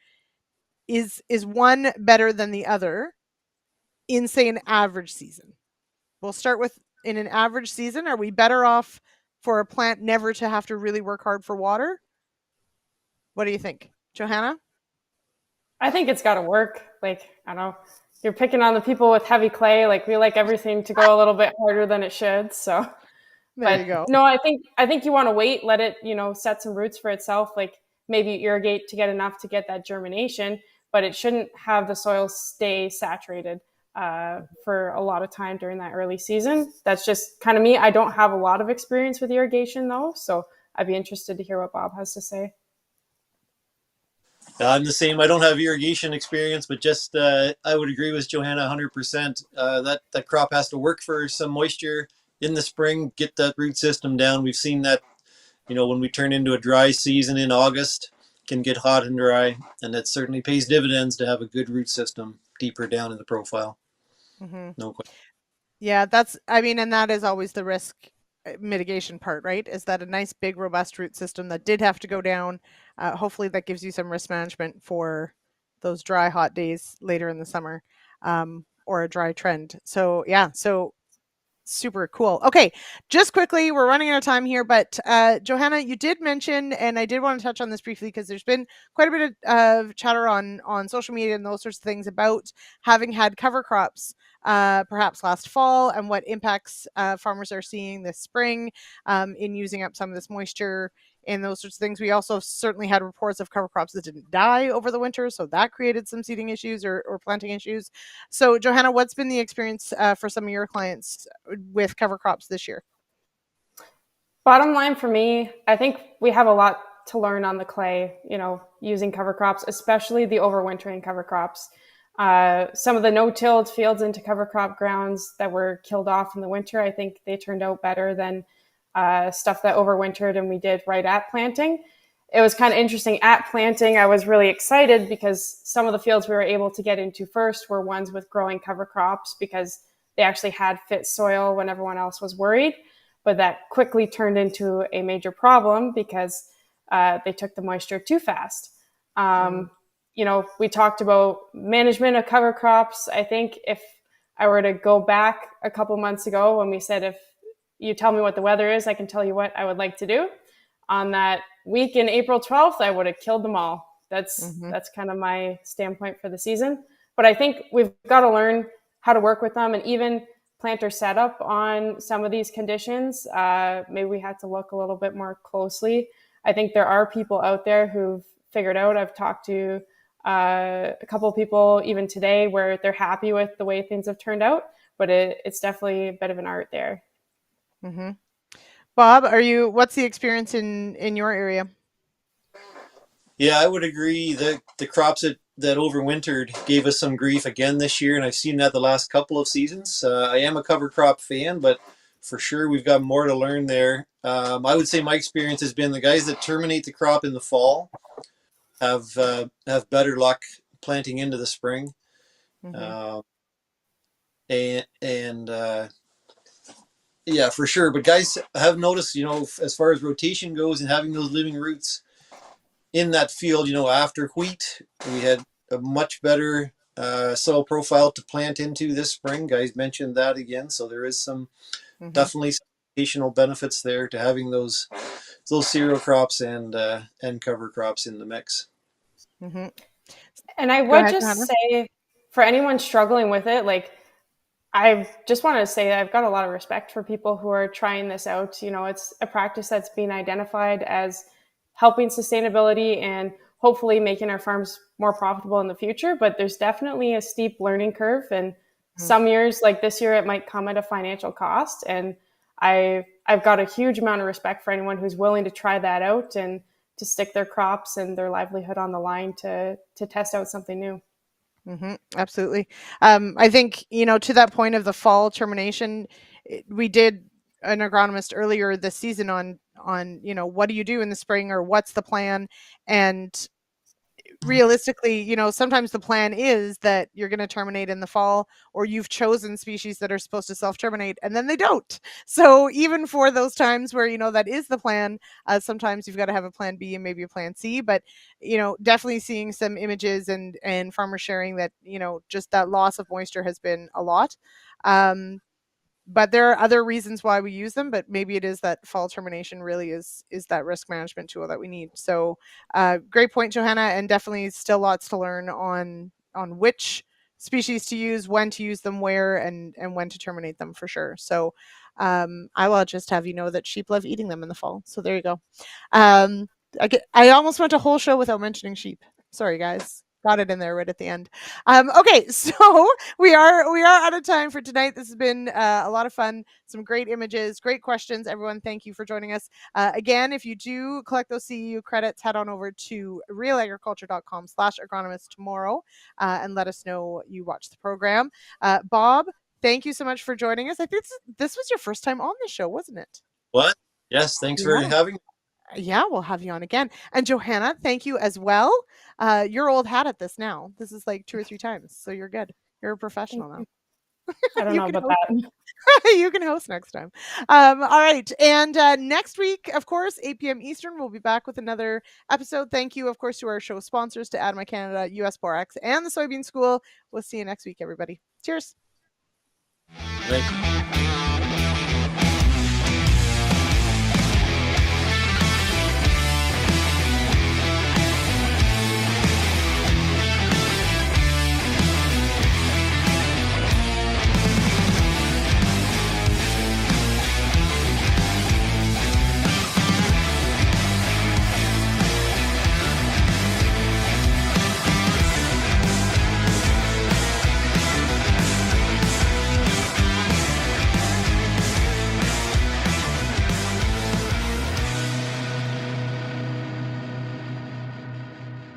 is one better than the other in, say, an average season? We'll start with, in an average season, are we better off for a plant never to have to really work hard for water? What do you think, Johanna? I think it's got to work. Like, I don't know, you're picking on the people with heavy clay. Like, we like everything to go a little bit harder than it should. So there you go. No, I think you want to wait, let it, set some roots for itself. Like, maybe irrigate to get enough to get that germination, but it shouldn't have the soil stay saturated for a lot of time during that early season. That's just kind of me. I don't have a lot of experience with irrigation though, so I'd be interested to hear what Bob has to say. I'm the same. I don't have irrigation experience, but just I would agree with Johanna 100%. That crop has to work for some moisture in the spring, get that root system down. We've seen that, when we turn into a dry season in August, can get hot and dry, and it certainly pays dividends to have a good root system deeper down in the profile. Mm-hmm. No question. Yeah, and that is always the risk mitigation part, right? Is that a nice big robust root system that did have to go down? Hopefully that gives you some risk management for those dry hot days later in the summer, or a dry trend. So super cool. Okay, just quickly, we're running out of time here, but Johanna, you did mention, and I did want to touch on this briefly because there's been quite a bit of chatter on social media and those sorts of things about having had cover crops perhaps last fall, and what impacts farmers are seeing this spring in using up some of this moisture and those sorts of things. We also certainly had reports of cover crops that didn't die over the winter, so that created some seeding issues or planting issues. So Johanna, what's been the experience for some of your clients with cover crops this year? Bottom line for me, I think we have a lot to learn on the clay, using cover crops, especially the overwintering cover crops. Some of the no-tilled fields into cover crop grounds that were killed off in the winter, I think they turned out better than stuff that overwintered and we did right at planting. It was kind of interesting. At planting, I was really excited because some of the fields we were able to get into first were ones with growing cover crops because they actually had fit soil when everyone else was worried. But that quickly turned into a major problem because they took the moisture too fast. We talked about management of cover crops. I think if I were to go back a couple months ago when we said, if you tell me what the weather is, I can tell you what I would like to do. On that week in April 12th, I would have killed them all. That's kind of my standpoint for the season. But I think we've got to learn how to work with them, and even planter setup on some of these conditions. Maybe we had to look a little bit more closely. I think there are people out there who've figured out. I've talked to a couple of people even today where they're happy with the way things have turned out, but it's definitely a bit of an art there. Mm-hmm. Bob, what's the experience in your area? Yeah, I would agree that the crops that overwintered gave us some grief again this year, and I've seen that the last couple of seasons. I am a cover crop fan, but for sure we've got more to learn there. I would say my experience has been the guys that terminate the crop in the fall have better luck planting into the spring. Yeah, for sure. But guys, I have noticed, as far as rotation goes and having those living roots in that field, after wheat, we had a much better soil profile to plant into this spring. Guys mentioned that again. So there is definitely some rotational benefits there to having those cereal crops and cover crops in the mix. And I would just say, for anyone struggling with it, I just want to say I've got a lot of respect for people who are trying this out. It's a practice that's being identified as helping sustainability and hopefully making our farms more profitable in the future. But there's definitely a steep learning curve. And some years, like this year, it might come at a financial cost. And I've got a huge amount of respect for anyone who's willing to try that out and stick their crops and their livelihood on the line to test out something new. Absolutely. I think, to that point of the fall termination, we did an agronomist earlier this season on, what do you do in the spring, or what's the plan? And realistically, sometimes the plan is that you're going to terminate in the fall, or you've chosen species that are supposed to self-terminate and then they don't. So even for those times where, that is the plan, sometimes you've got to have a plan B and maybe a plan C. But, definitely seeing some images and farmers sharing that, just that loss of moisture has been a lot. But there are other reasons why we use them, but maybe it is that fall termination really is that risk management tool that we need. So great point, Johanna, and definitely still lots to learn on which species to use, when to use them, where, and when to terminate them, for sure. So I will just have you know that sheep love eating them in the fall. So there you go. I almost went a whole show without mentioning sheep. Sorry, guys. Got it in there right at the end. Okay, so we are out of time for tonight. This has been a lot of fun. Some great images, great questions. Everyone, thank you for joining us. Again, if you do collect those CEU credits, head on over to realagriculture.com/agronomist tomorrow and let us know you watched the program. Bob, thank you so much for joining us. I think this was your first time on the show, wasn't it? What? Yes, thanks for having me. Yeah, we'll have you on again. And Johanna, thank you as well. You're old hat at this now. This is like 2 or 3 times, so you're good. You're a professional now. I don't know about that. You can host next time. All right. And next week, of course, 8 p.m. Eastern, we'll be back with another episode. Thank you, of course, to our show sponsors, to ADAMA Canada, US Borax, and the Soybean School. We'll see you next week, everybody. Cheers. Thank you.